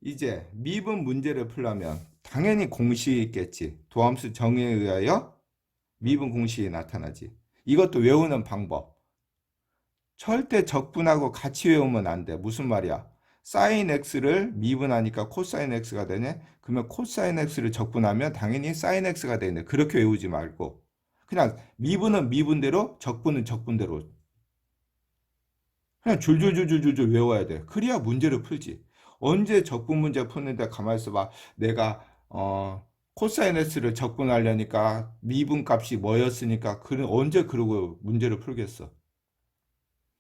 이제 미분 문제를 풀려면 당연히 공식이 있겠지. 도함수 정의에 의하여 미분 공식이 나타나지. 이것도 외우는 방법. 절대 적분하고 같이 외우면 안 돼. 무슨 말이야? 사인 x를 미분하니까 코사인 x가 되네. 그러면 코사인 x를 적분하면 당연히 사인 x가 되네. 그렇게 외우지 말고 그냥 미분은 미분대로, 적분은 적분대로 그냥 줄줄줄줄줄 외워야 돼. 그래야 문제를 풀지. 언제 적분 문제 푸는데 가만히 있어봐. 내가 코사인 x를 적분하려니까 미분 값이 뭐였으니까 언제 그러고 문제를 풀겠어.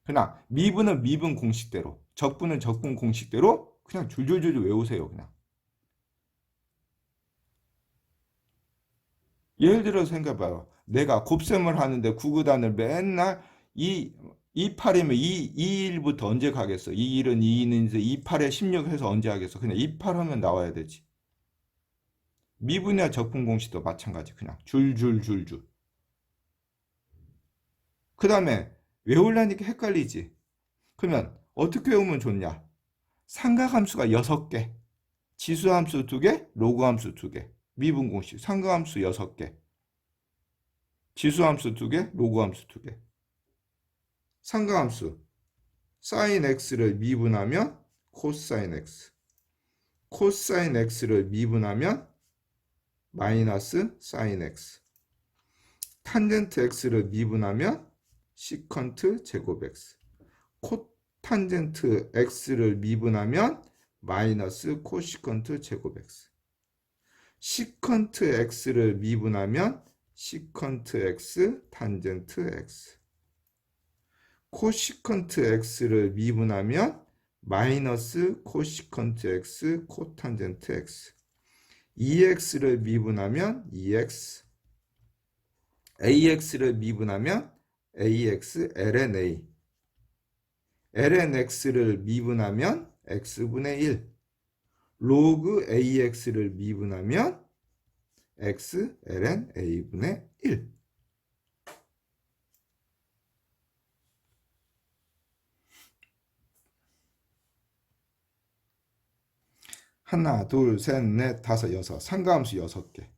그냥 미분은 미분 공식대로, 적분은 적분 공식대로 그냥 줄줄줄 외우세요. 그냥. 예를 들어 생각해봐요. 내가 곱셈을 하는데 구구단을 맨날 28이면 2일부터 언제 가겠어? 2일은 2인인데 28에 16 해서 언제 하겠어? 그냥 28 하면 나와야 되지. 미분이나 적분 공식도 마찬가지. 그냥 줄줄줄줄. 그 다음에 외우려니까 헷갈리지. 그러면 어떻게 외우면 좋냐? 삼각함수가 6개. 지수함수 2개, 로그함수 2개. 미분 공식. 삼각함수 6개. 지수함수 2개, 로그함수 2개. 삼각함수. 사인 x를 미분하면 코사인 x. 코사인 x를 미분하면 마이너스 사인 x. 탄젠트 x를 미분하면 시컨트 제곱 x. 코탄젠트 x를 미분하면 마이너스 코시컨트 제곱 x. 시컨트 x를 미분하면 시컨트 x 탄젠트 x. 코시컨트 x를 미분하면 마이너스 코시컨트 x 코탄젠트 x. 2x를 미분하면 2x. ax를 미분하면 ax ln a. ln x를 미분하면 x분의 1. 로그 ax를 미분하면 x ln a분의 1. 하나, 둘, 셋, 넷, 다섯, 여섯. 상가함수 6개.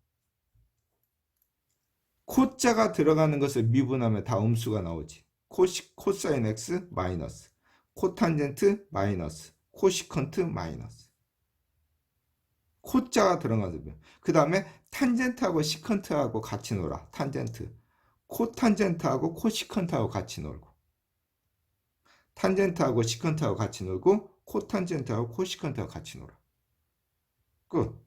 코자가 들어가는 것을 미분하면 다 음수가 나오지. 코사인 x 마이너스. 코탄젠트 마이너스. 코시컨트 마이너스. 코자가 들어가면. 그 다음에 탄젠트하고 시컨트하고 같이 놀아. 탄젠트. 코탄젠트하고 코시컨트하고 같이 놀고. 탄젠트하고 시컨트하고 같이 놀고 코탄젠트하고 코시컨트하고 같이 놀아. 끝.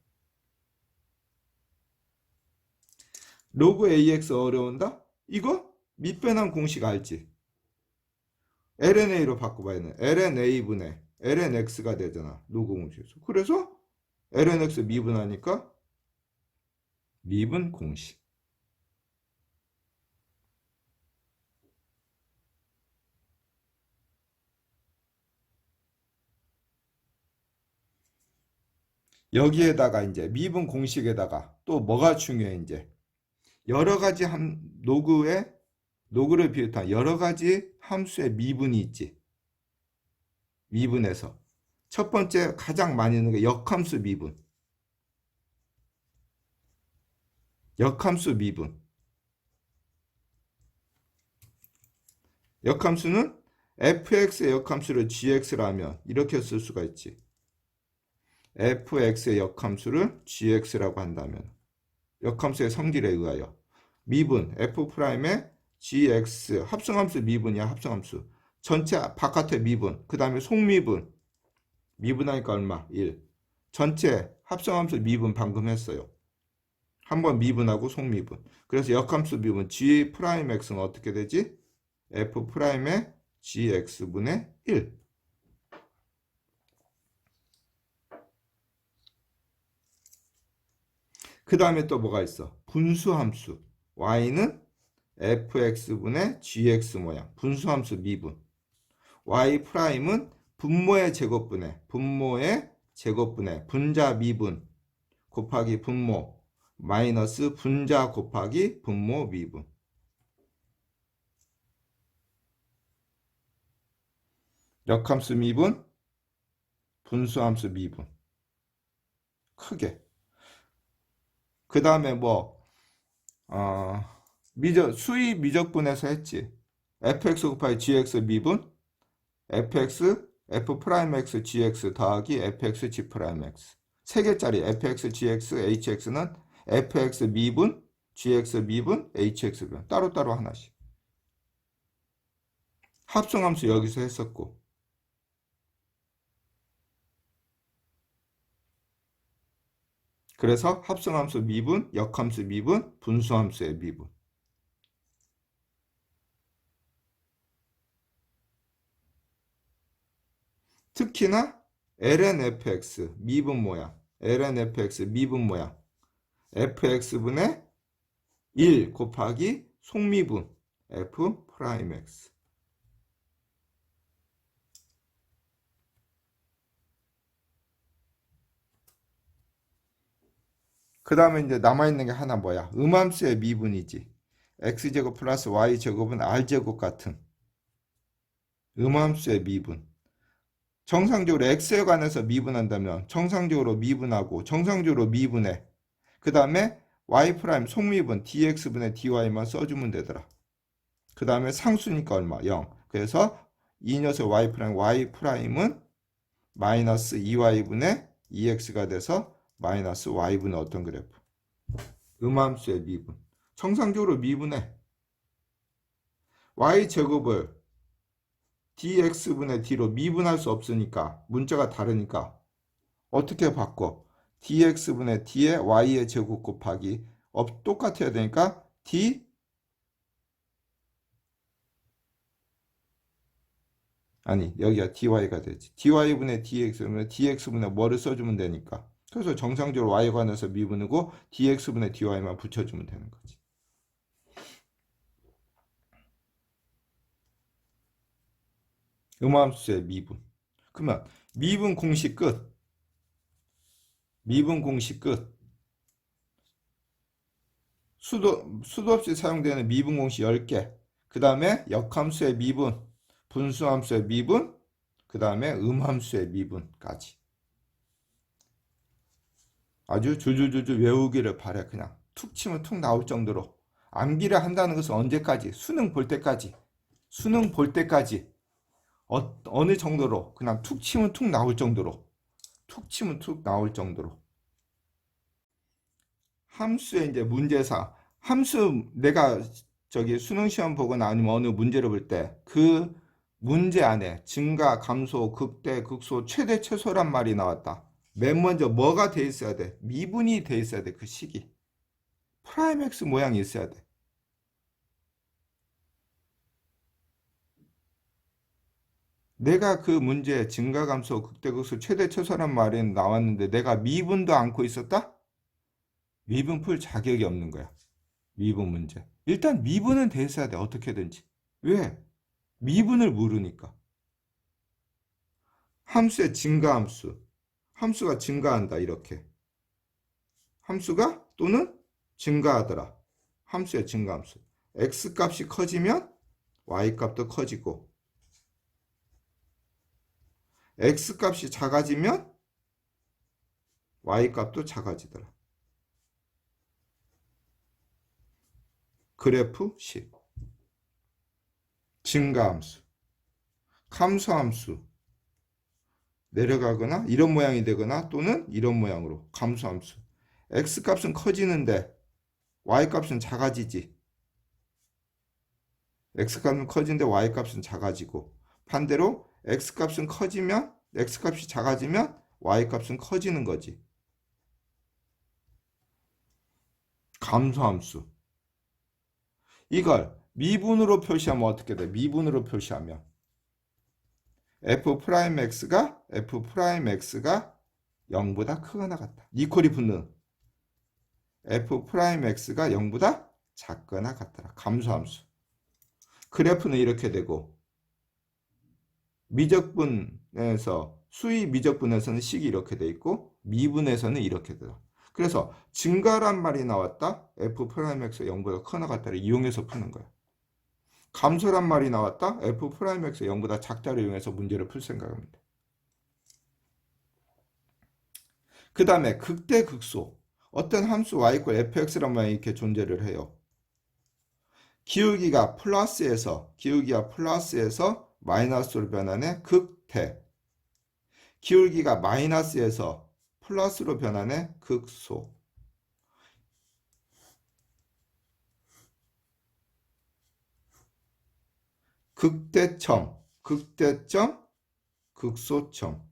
로그 AX 어려운다? 이거 밑변환 공식 알지? LNA로 바꿔봐야 돼. LNA분의 LNX가 되잖아. 로그 공식에서. 그래서 LNX 미분하니까 미분 공식. 여기에다가 이제 미분 공식에다가 또 뭐가 중요해 이제 여러 가지 로그를 비롯한 여러 가지 함수의 미분이 있지. 미분에서 첫 번째 가장 많이 있는 게 역함수 미분. 역함수 미분. 역함수는 fx의 역함수를 gx라 하면 이렇게 쓸 수가 있지. fx의 역함수를 gx라고 한다면 역함수의 성질에 의하여 미분 f'의 gx 합성함수 미분이야. 합성함수 전체 바깥의 미분 그 다음에 속미분 미분하니까 얼마? 1 전체 합성함수 미분 방금 했어요. 한번 미분하고 속미분. 그래서 역함수 미분 g'x는 어떻게 되지? f'의 gx분의 1. 그 다음에 또 뭐가 있어? 분수함수. y는 fx분의 gx 모양. 분수함수 미분. y'은 분모의 제곱분의 분자 미분 곱하기 분모 마이너스 분자 곱하기 분모 미분. 역함수 미분, 분수함수 미분. 크게. 그 다음에 수위 미적분에서 했지. fx 곱하기 gx 미분 fx f 프라임 x gx 더하기 fx g 프라임 x. 3개짜리 fx gx hx는 fx 미분 gx 미분 hx 미분 따로따로 하나씩. 합성함수 여기서 했었고. 그래서 합성함수 미분, 역함수 미분, 분수함수의 미분. 특히나 ln fx 미분 모양, ln fx 미분 모양, fx분의 1 곱하기 속미분 f 프라임 x. 그 다음에 이제 남아있는 게 하나 뭐야? 음함수의 미분이지. x제곱 플러스 y제곱은 r제곱 같은 음함수의 미분. 정상적으로 x에 관해서 미분한다면 정상적으로 미분하고 정상적으로 미분해. 그 다음에 y 프라임 속미분 dx분의 dy만 써주면 되더라. 그 다음에 상수니까 얼마? 0. 그래서 이 녀석 y 프라임은 마이너스 2y분의 2x가 돼서 마이너스 y분의 어떤 그래프? 음함수의 미분. 정상적으로 미분해. y제곱을 dx분의 d로 미분할 수 없으니까 문자가 다르니까 어떻게 바꿔? dx분의 d에 y의 제곱 곱하기 똑같아야 되니까 d 아니 여기가 dy가 되지. dy분의 dx분의 dx분의 뭐를 써주면 되니까. 그래서 정상적으로 y에 관해서 미분이고 dx분의 dy만 붙여주면 되는 거지. 음함수의 미분. 그러면 미분 공식 끝. 미분 공식 끝. 수도 없이 사용되는 미분 공식 10개. 그 다음에 역함수의 미분, 분수함수의 미분, 그 다음에 음함수의 미분까지. 아주 줄줄줄줄 외우기를 바래. 그냥 툭 치면 툭 나올 정도로. 암기를 한다는 것은 언제까지? 수능 볼 때까지. 수능 볼 때까지. 어느 정도로? 그냥 툭 치면 툭 나올 정도로. 툭 치면 툭 나올 정도로. 함수의 이제 문제사. 함수 내가 수능 시험 보거나 아니면 어느 문제를 볼 때 그 문제 안에 증가, 감소, 극대, 극소, 최대, 최소란 말이 나왔다. 맨 먼저 뭐가 돼 있어야 돼? 미분이 돼 있어야 돼. 그 식이. 프라임 x 모양이 있어야 돼. 내가 그 문제 증가, 감소, 극대, 극소, 최대, 최소란 말이 나왔는데 내가 미분도 않고 있었다? 미분 풀 자격이 없는 거야. 미분 문제. 일단 미분은 돼 있어야 돼. 어떻게든지. 왜? 미분을 모르니까. 함수의 증가함수. 함수가 증가한다. 이렇게. 함수가 또는 증가하더라. 함수의 증가함수. x값이 커지면 y값도 커지고 x값이 작아지면 y값도 작아지더라. 그래프 10. 증가함수. 감소함수. 내려가거나 이런 모양이 되거나 또는 이런 모양으로 감소함수. x값은 커지는데 y값은 작아지지. x값은 커지는데 y값은 작아지고 반대로 x값은 커지면 x값이 작아지면 y값은 커지는 거지. 감소함수. 이걸 미분으로 표시하면 어떻게 돼? 미분으로 표시하면 f'x가 0보다 크거나 같다. 이퀄이 붙는 f'x가 0보다 작거나 같더라. 감소함수. 그래프는 이렇게 되고 미적분에서 수위 미적분에서는 식이 이렇게 돼 있고 미분에서는 이렇게 돼요. 그래서 증가란 말이 나왔다. f'x가 0보다 크거나 같다를 이용해서 푸는 거야. 감소란 말이 나왔다. f'x가 0보다 작다를 이용해서 문제를 풀 생각합니다. 그 다음에 극대 극소. 어떤 함수 y = fx란 말이 이렇게 존재를 해요. 기울기가 플러스에서 마이너스로 변하는 극대. 기울기가 마이너스에서 플러스로 변하는 극소. 극대점, 극소점, 극대점,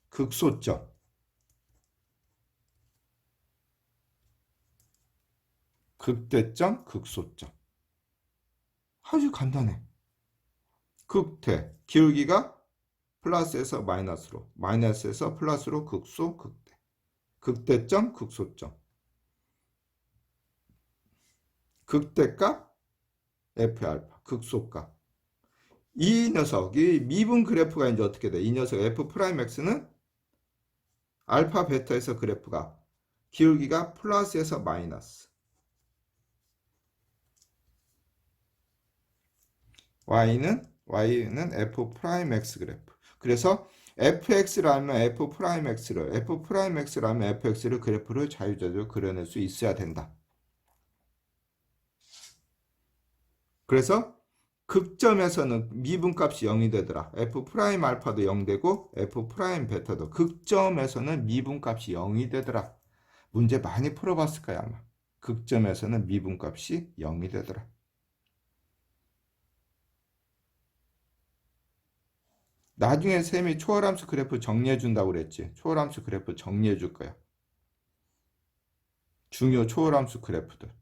극소점. 극대점, 극소점. 아주 간단해. 극대, 기울기가 플러스에서 마이너스로, 마이너스에서 플러스로 극소, 극대. 극대점, 극소점. 극대값, F알파, 극소값. 이 녀석이 미분 그래프가 이제 어떻게 돼? 이 녀석 F'X는 알파, 베타에서 그래프가 기울기가 플러스에서 마이너스. Y는 F'X 그래프. 그래서 fx라면 f'x라면 fx를 그래프를 자유자재로 그려낼 수 있어야 된다. 그래서 극점에서는 미분값이 0이 되더라. F'알파도 0 되고 F'베타도 극점에서는 미분값이 0이 되더라. 문제 많이 풀어봤을 거야 아마. 극점에서는 미분값이 0이 되더라. 나중에 쌤이 초월함수 그래프 정리해 준다고 그랬지. 초월함수 그래프 정리해 줄 거야. 중요 초월함수 그래프들.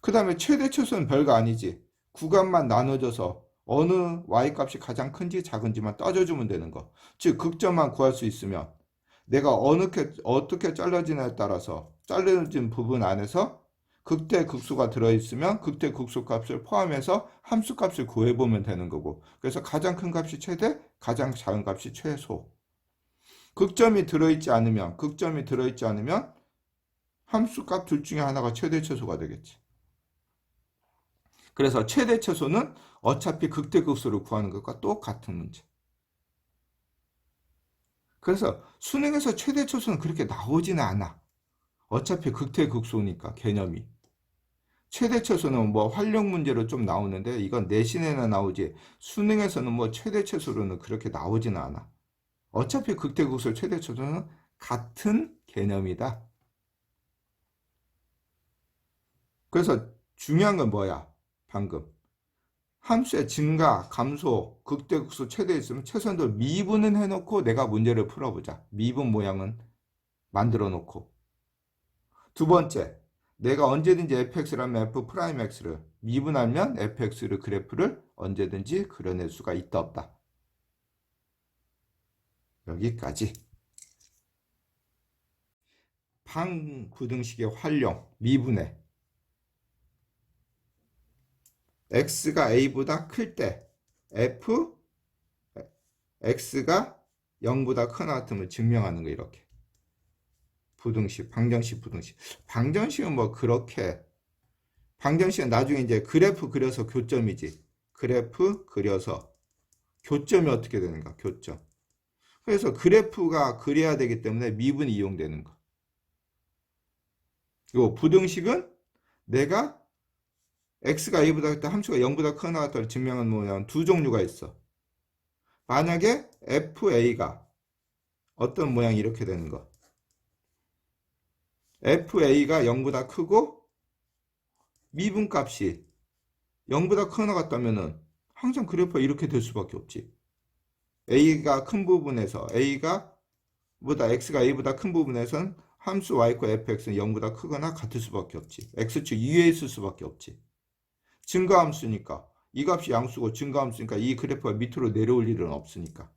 그 다음에 최대 최소는 별거 아니지. 구간만 나눠줘서 어느 y값이 가장 큰지 작은지만 따져주면 되는 거. 즉 극점만 구할 수 있으면 내가 어떻게 잘라지냐에 따라서 잘라진 부분 안에서 극대 극소가 들어있으면 극대 극소 값을 포함해서 함수 값을 구해보면 되는 거고. 그래서 가장 큰 값이 최대, 가장 작은 값이 최소. 극점이 들어있지 않으면 함수 값 둘 중에 하나가 최대 최소가 되겠지. 그래서 최대 최소는 어차피 극대 극소를 구하는 것과 똑같은 문제. 그래서 수능에서 최대 최소는 그렇게 나오지는 않아. 어차피 극대 극소니까 개념이. 최대 최소는 뭐 활용 문제로 좀 나오는데 이건 내신에나 나오지 수능에서는 뭐 최대 최소로는 그렇게 나오지는 않아. 어차피 극대 극소 최대 최소는 같은 개념이다. 그래서 중요한 건 뭐야? 방금 함수의 증가, 감소, 극대 극소 최대 있으면 최소한도 미분은 해놓고 내가 문제를 풀어보자. 미분 모양은 만들어 놓고. 두 번째, 내가 언제든지 fx라면 f'x를 미분하면 fx를 그래프를 언제든지 그려낼 수가 있다 없다. 여기까지. 방구등식의 활용, 미분해. x가 a보다 클 때 fx가 0보다 크나 같으면 증명하는 거 이렇게. 부등식, 방정식, 부등식. 방정식은 뭐 그렇게 방정식은 나중에 이제 그래프 그려서 교점이지. 그래프 그려서 교점이 어떻게 되는가? 교점. 그래서 그래프가 그려야 되기 때문에 미분이 이용되는 거. 요 부등식은 내가 x가 a보다 크다 함수가 0보다 크나 같다를 증명하는 뭐냐면 두 종류가 있어. 만약에 fa가 어떤 모양이 이렇게 되는 거. fa가 0보다 크고 미분값이 0보다 크나 같다면은 항상 그래프가 이렇게 될 수밖에 없지. a가 큰 부분에서 x가 a보다 큰 부분에선 함수 y = fx는 0보다 크거나 같을 수밖에 없지. x축 위에 있을 수밖에 없지. 증가함수니까 이 값이 양수고 증가함수니까 이 그래프가 밑으로 내려올 일은 없으니까.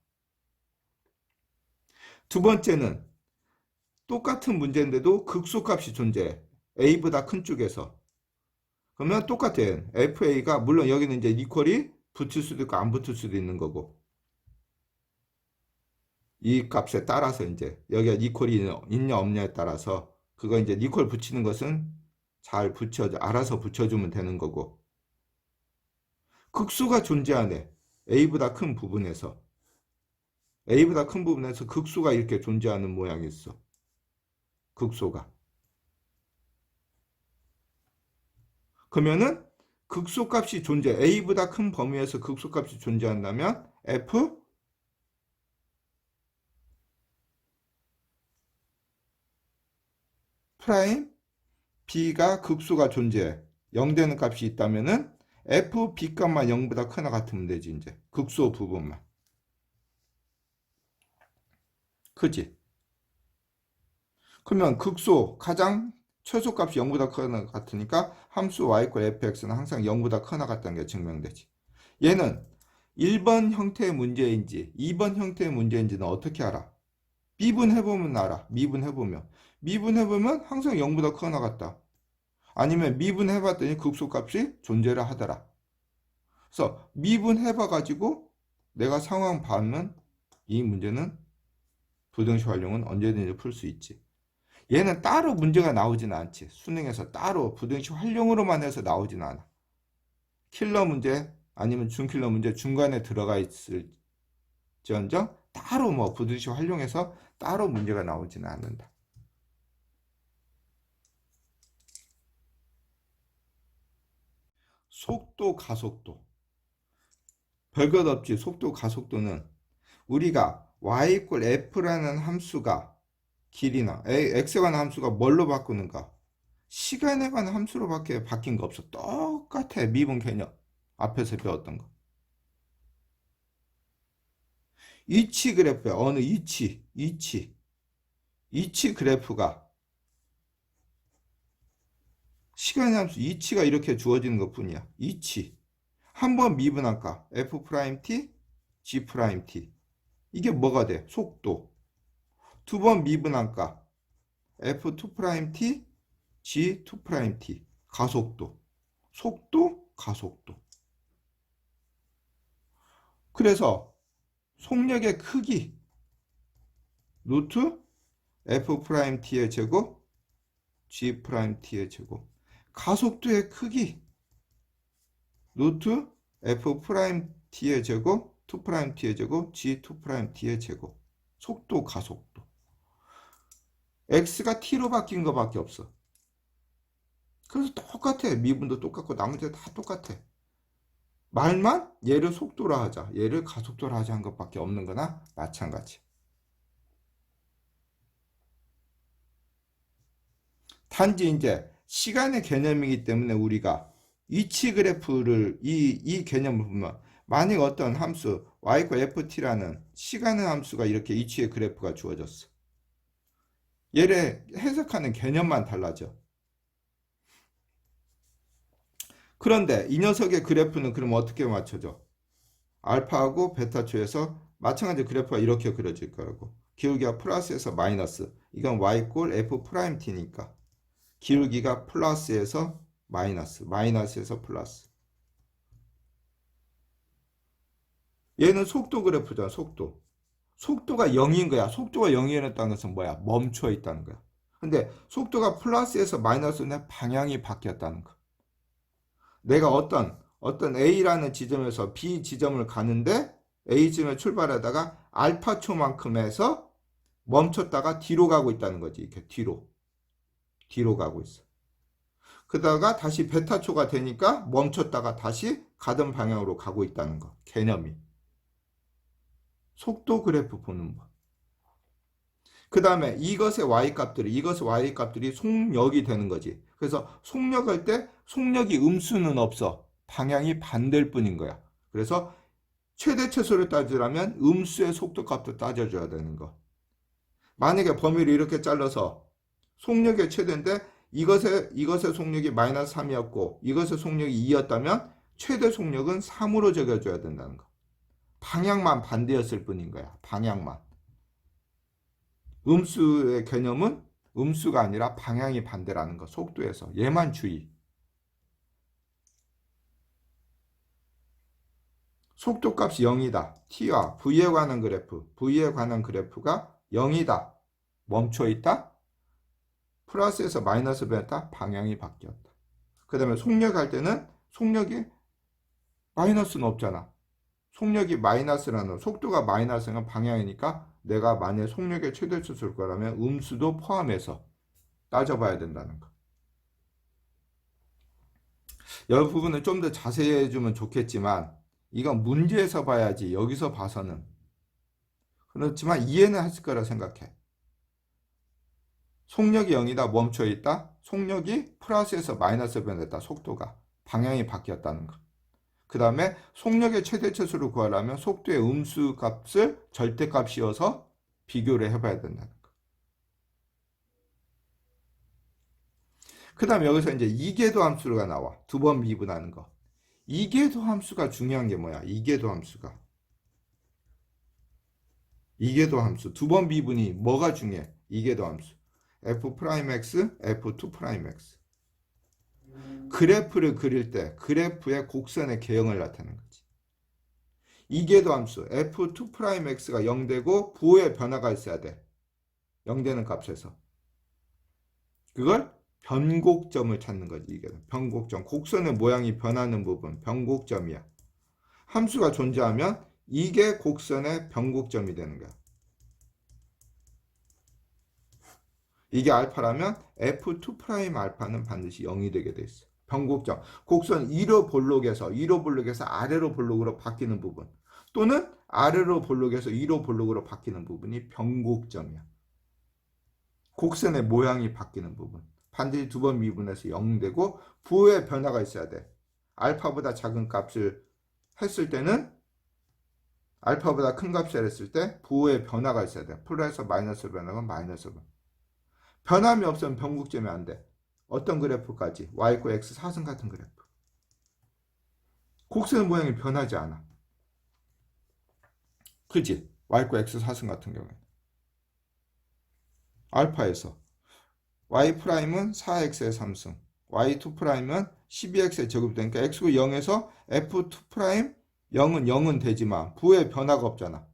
두 번째는 똑같은 문제인데도 극소값이 존재해. a보다 큰 쪽에서. 그러면 똑같아. fa가 물론 여기는 이제 이퀄이 붙을 수도 있고 안 붙을 수도 있는 거고. 이 값에 따라서 이제 여기가 이퀄이 있냐 없냐에 따라서 그거 이제 이퀄 붙이는 것은 잘 알아서 붙여주면 되는 거고. 극소가 존재하네. A보다 큰 부분에서. A보다 큰 부분에서 극소가 이렇게 존재하는 모양이 있어. 극소가. 그러면은 극소값이 A보다 큰 범위에서 극소값이 존재한다면 F 프라임 B가 극소가 존재해. 0 되는 값이 있다면은 F B 값만 0보다 크나 같으면 되지, 이제. 극소 부분만. 그지? 그러면 극소 가장 최소값이 0보다 크나 같으니까 함수 y = fx는 항상 0보다 크나 같다는 게 증명되지. 얘는 1번 형태의 문제인지 2번 형태의 문제인지는 어떻게 알아? 미분해보면 알아. 미분해보면 항상 0보다 크나 같다. 아니면 미분해봤더니 극소값이 존재를 하더라. 그래서 미분해봐가지고 내가 상황 봐면 이 문제는 부등식 활용은 언제든지 풀 수 있지. 얘는 따로 문제가 나오지는 않지. 수능에서 따로 부등식 활용으로만 해서 나오지는 않아. 킬러 문제 아니면 준킬러 문제 중간에 들어가 있을지언정 따로 뭐 부등식 활용해서 따로 문제가 나오지는 않는다. 속도, 가속도. 별것 없지. 속도, 가속도는 우리가 y = f라는 함수가 길이나 x에 관한 함수가 뭘로 바꾸는가? 시간에 관한 함수로밖에 바뀐 거 없어. 똑같아. 미분 개념. 앞에서 배웠던 거. 이치 그래프야. 어느 이치 그래프가 시간의 함수 이치가 이렇게 주어지는 것 뿐이야. 이치. 한번 미분할까? F't, G't. 이게 뭐가 돼? 속도. 두 번 미분할까? F2'T, G2'T. 가속도. 속도, 가속도. 그래서 속력의 크기 루트 F'T의 제곱, G'T의 제곱. 가속도의 크기 루트 F'T의 제곱, 2'T의 제곱, G2'T의 제곱. 속도, 가속도. X가 T로 바뀐 거밖에 없어. 그래서 똑같아. 미분도 똑같고 나머지 다 똑같아. 말만 얘를 속도로 하자, 얘를 가속도로 하자 한 것밖에 없는 거나 마찬가지. 단지 이제 시간의 개념이기 때문에 우리가 이치 그래프를 이 개념을 보면 만약 어떤 함수 y = ft라는 시간의 함수가 이렇게 이치의 그래프가 주어졌어. 얘를 해석하는 개념만 달라져. 그런데 이 녀석의 그래프는 그럼 어떻게 맞춰져? 알파하고 베타초에서 마찬가지 그래프가 이렇게 그려질 거라고. 기울기가 플러스에서 마이너스. 이건 y = f't니까. 기울기가 플러스에서 마이너스, 마이너스에서 플러스. 얘는 속도 그래프잖아, 속도. 속도가 0인 거야. 속도가 0이었다는 것은 뭐야? 멈춰 있다는 거야. 근데 속도가 플러스에서 마이너스는 방향이 바뀌었다는 거. 내가 어떤 A라는 지점에서 B 지점을 가는데 A 지점에 출발하다가 알파초만큼에서 멈췄다가 뒤로 가고 있다는 거지. 이렇게 뒤로 가고 있어. 그러다가 다시 베타초가 되니까 멈췄다가 다시 가던 방향으로 가고 있다는 거. 개념이. 속도 그래프 보는 법. 그 다음에 이것의 y값들이 속력이 되는 거지. 그래서 속력할 때 속력이 음수는 없어. 방향이 반대일 뿐인 거야. 그래서 최대 최소를 따지려면 음수의 속도값도 따져줘야 되는 거. 만약에 범위를 이렇게 잘라서 속력의 최대인데 이것의 속력이 마이너스 3이었고 이것의 속력이 2였다면 최대 속력은 3으로 적어줘야 된다는 거. 방향만 반대였을 뿐인 거야. 방향만. 음수의 개념은 음수가 아니라 방향이 반대라는 거. 속도에서. 얘만 주의. 속도값이 0이다. T와 V에 관한 그래프가 0이다. 멈춰있다. 플러스에서 마이너스 변했다. 방향이 바뀌었다. 그 다음에 속력할 때는 속력이 마이너스는 없잖아. 속력이 마이너스라는 속도가 마이너스는 방향이니까 내가 만약 속력의 최대치를 쓸 거라면 음수도 포함해서 따져봐야 된다는 거. 이 부분은 좀 더 자세히 해주면 좋겠지만 이건 문제에서 봐야지 여기서 봐서는 그렇지만 이해는 했을 거라 생각해. 속력이 0이다 멈춰 있다. 속력이 플러스에서 마이너스로 변했다. 속도가 방향이 바뀌었다는 거. 그 다음에 속력의 최대치수를 구하려면 속도의 음수 값을 절대값 씌워서 비교를 해봐야 된다는 거. 그 다음에 여기서 이제 이계도 함수가 나와. 두 번 미분하는 거. 이계도 함수가 중요한 게 뭐야? 이계도 함수가. 이계도 함수. 두 번 미분이 뭐가 중요해? 이계도 함수. F'X, F2'X. 그래프를 그릴 때 그래프의 곡선의 개형을 나타내는 거지. 이계도 함수 F2'X가 0되고 부호의 변화가 있어야 돼. 0되는 값에서. 그걸 변곡점을 찾는 거지. 이게 변곡점. 곡선의 모양이 변하는 부분. 변곡점이야. 함수가 존재하면 이게 곡선의 변곡점이 되는 거야. 이게 알파라면 F2' 알파는 반드시 0이 되게 돼 있어. 변곡점. 곡선 위로 볼록에서 아래로 볼록으로 바뀌는 부분. 또는 아래로 볼록에서 위로 볼록으로 바뀌는 부분이 변곡점이야. 곡선의 모양이 바뀌는 부분. 반드시 두 번 미분해서 0되고 부호의 변화가 있어야 돼. 알파보다 작은 값을 했을 때는 알파보다 큰 값을 했을 때 부호의 변화가 있어야 돼. 플러스에서 마이너스로 변하면 마이너스로 변. 변함이 없으면 변곡점이 안 돼. 어떤 그래프까지? y = x 사승 같은 그래프. 곡선의 모양이 변하지 않아. 그지? y = x 사승 같은 경우에 알파에서 y''은 4x의 3승, y2'은 12x의 제곱되니까 x가 0에서 f2', 0은 0은 되지만 부호의 변화가 없잖아.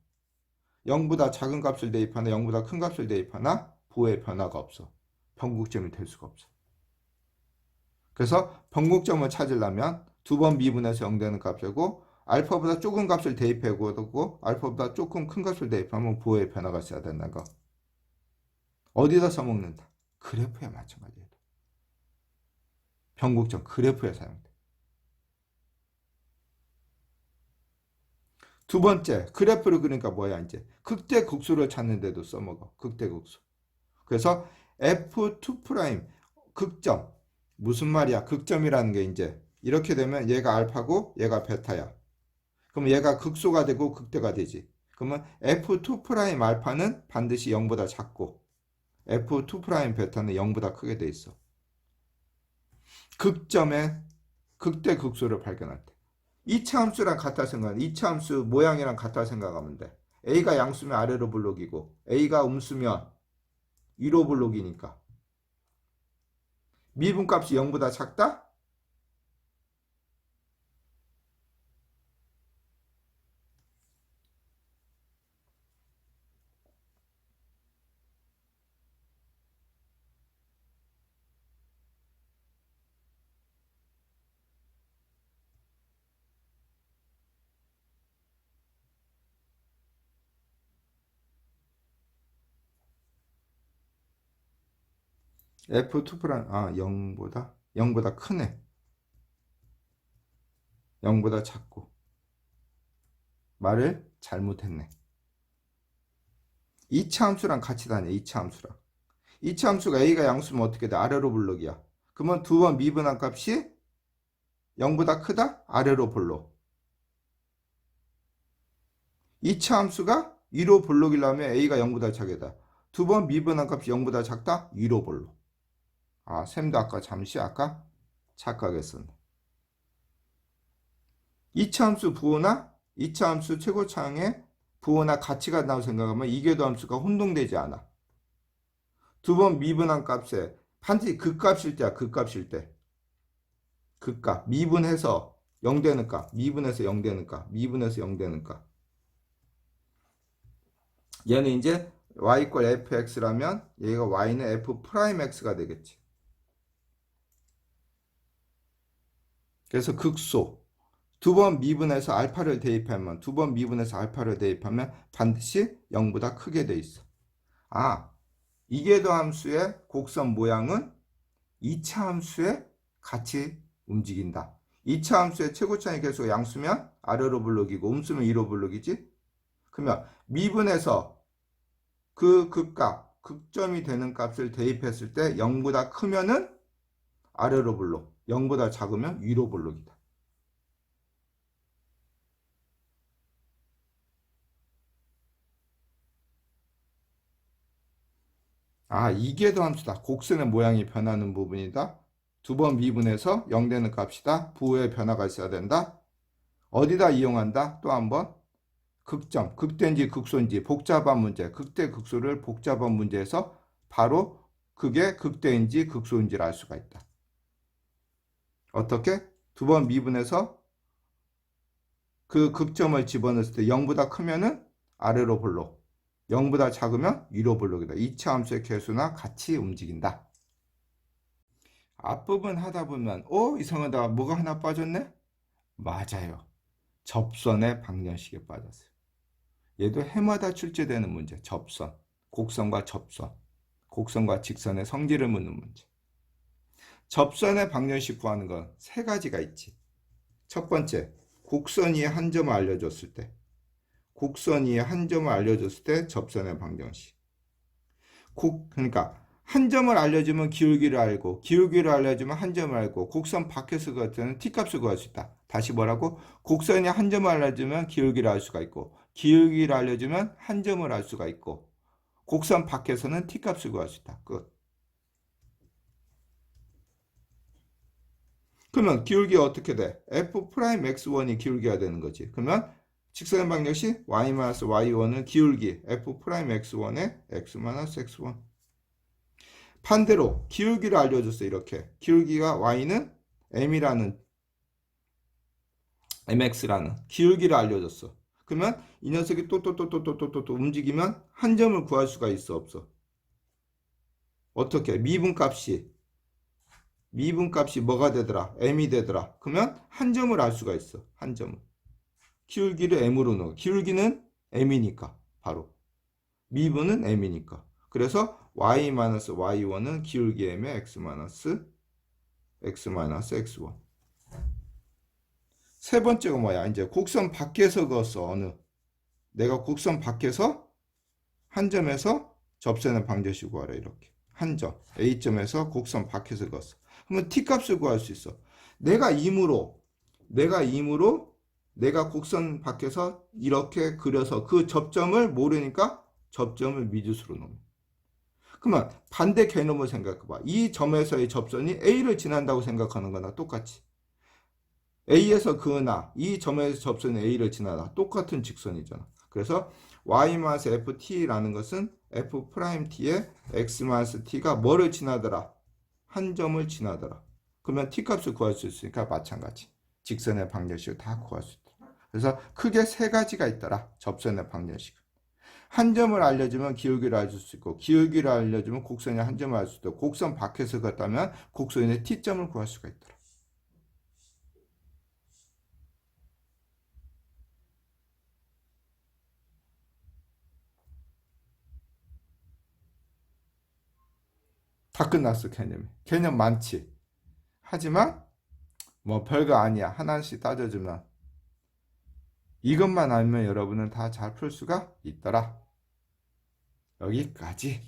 0보다 작은 값을 대입하나 0보다 큰 값을 대입하나 부호의 변화가 없어. 변곡점이 될 수가 없어. 그래서 변곡점을 찾으려면 두 번 미분해서 0되는 값이고 알파보다 조금 값을 대입하고 알파보다 조금 큰 값을 대입하면 부호의 변화가 있어야 된다는 거. 어디다 써먹는다? 그래프에 마찬가지예요. 변곡점 그래프에 사용돼. 두 번째 그래프를 그러니까 뭐야 이제 극대극소를 찾는 데도 써먹어. 극대극소. 그래서 F2' 극점 무슨 말이야? 극점이라는 게 이제 이렇게 되면 얘가 알파고 얘가 베타야. 그럼 얘가 극소가 되고 극대가 되지. 그러면 F2' 알파는 반드시 0보다 작고 F2' 베타는 0보다 크게 돼 있어. 극점의 극대극소를 발견할 때. 이차 함수랑 같다 생각하면 이차 함수 모양이랑 같다 생각하면 돼. A가 양수면 아래로 볼록이고 A가 음수면 위로 볼록이니까. 미분값이 0보다 작다? F2' 0보다 크네. 0보다 작고. 말을 잘못했네. 이차 함수랑 같이 다녀. 이차 함수랑. 이차 함수가 A가 양수면 어떻게 돼? 아래로 볼록이야. 그러면 두 번 미분한 값이 0보다 크다? 아래로 볼록. 이차 함수가 위로 볼록이려면 A가 0보다 작다. 두 번 미분한 값이 0보다 작다? 위로 볼록. 쌤도 아까 착각했었네. 이차 함수 부호나 이차 함수 최고차항의 부호나 가치가 나오고 생각하면 이계도 함수가 혼동되지 않아. 두 번 미분한 값에 반드시 극값일 때야. 극값일 때. 극값. 미분해서 0 되는 값. 미분해서 0 되는 값. 미분해서 0 되는 값. 얘는 이제 y = fx라면 얘가 y는 f'x가 되겠지. 그래서 극소. 두 번 미분해서 알파를 대입하면 반드시 0보다 크게 돼 있어. 아, 이계도 함수의 곡선 모양은 2차 함수에 같이 움직인다. 2차 함수의 최고차의 계수가 양수면 아래로 블록이고 음수면 위로 블록이지? 그러면 미분해서 그 극값, 극점이 되는 값을 대입했을 때 0보다 크면은 아래로 블록, 0보다 작으면 위로 블록이다. 아, 이계도 함수다. 곡선의 모양이 변하는 부분이다. 두 번 미분해서 0 되는 값이다. 부호의 변화가 있어야 된다. 어디다 이용한다? 또 한번 극점, 극대인지 극소인지 복잡한 문제, 극대 극소를 복잡한 문제에서 바로 그게 극대인지 극소인지를 알 수가 있다. 어떻게? 두 번 미분해서 그 극점을 집어넣었을 때 0보다 크면은 아래로 블록, 0보다 작으면 위로 블록이다. 2차 함수의 계수나 같이 움직인다. 앞부분 하다 보면 이상하다. 뭐가 하나 빠졌네? 맞아요. 접선의 방정식에 빠졌어요. 얘도 해마다 출제되는 문제. 접선, 곡선과 접선, 곡선과 직선의 성질을 묻는 문제. 접선의 방정식 구하는 건 세 가지가 있지. 첫 번째, 곡선 위에 한 점을 알려줬을 때, 접선의 방정식. 그러니까 한 점을 알려주면 기울기를 알고, 기울기를 알려주면 한 점을 알고, 곡선 밖에서 같은 t값을 구할 수 있다. 다시 뭐라고? 곡선이 한 점을 알려주면 기울기를 알 수가 있고, 기울기를 알려주면 한 점을 알 수가 있고, 곡선 밖에서는 t값을 구할 수 있다. 끝. 그러면 기울기가 어떻게 돼? f'x1이 기울기가 되는 거지. 그러면 직선의 방정식 y-y1은 기울기 f'x1의 x-x1. 반대로 기울기를 알려줬어. 이렇게 기울기가 y는 mx라는 기울기를 알려줬어. 그러면 이 녀석이 또 움직이면 한 점을 구할 수가 있어, 없어? 어떻게? 미분값이 뭐가 되더라? m이 되더라. 그러면 한 점을 알 수가 있어. 한 점을. 기울기를 m으로 넣어. 기울기는 m이니까 바로. 미분은 m이니까. 그래서 y-y1은 기울기 m의 x-x-1. 세 번째가 뭐야? 이제 곡선 밖에서 그었어. 내가 곡선 밖에서 한 점에서 접선의 방정식 구하라. 이렇게. 한 점. A점에서 곡선 밖에서 그었어. 그러면 t값을 구할 수 있어. 내가 곡선 밖에서 이렇게 그려서 그 접점을 모르니까 접점을 미지수로 놓으면. 그러면 반대 개념을 생각해봐. 이 점에서의 접선이 A를 지난다고 생각하는 거나 똑같이. A에서 그으나 이 점에서 접선이 A를 지나다. 똑같은 직선이잖아. 그래서 y-ft라는 것은 f't의 x-t가 뭐를 지나더라? 한 점을 지나더라. 그러면 t값을 구할 수 있으니까 마찬가지. 직선의 방정식을 다 구할 수 있다. 그래서 크게 세 가지가 있더라. 접선의 방정식은. 한 점을 알려주면 기울기를 알 수 있고, 기울기를 알려주면 곡선의 한 점을 알 수 있고, 곡선 밖에서 갔다면 곡선의 t점을 구할 수가 있더라. 다 끝났어, 개념이. 개념 많지. 하지만 뭐 별거 아니야. 하나씩 따져주면 이것만 알면 여러분은 다 잘 풀 수가 있더라. 여기까지.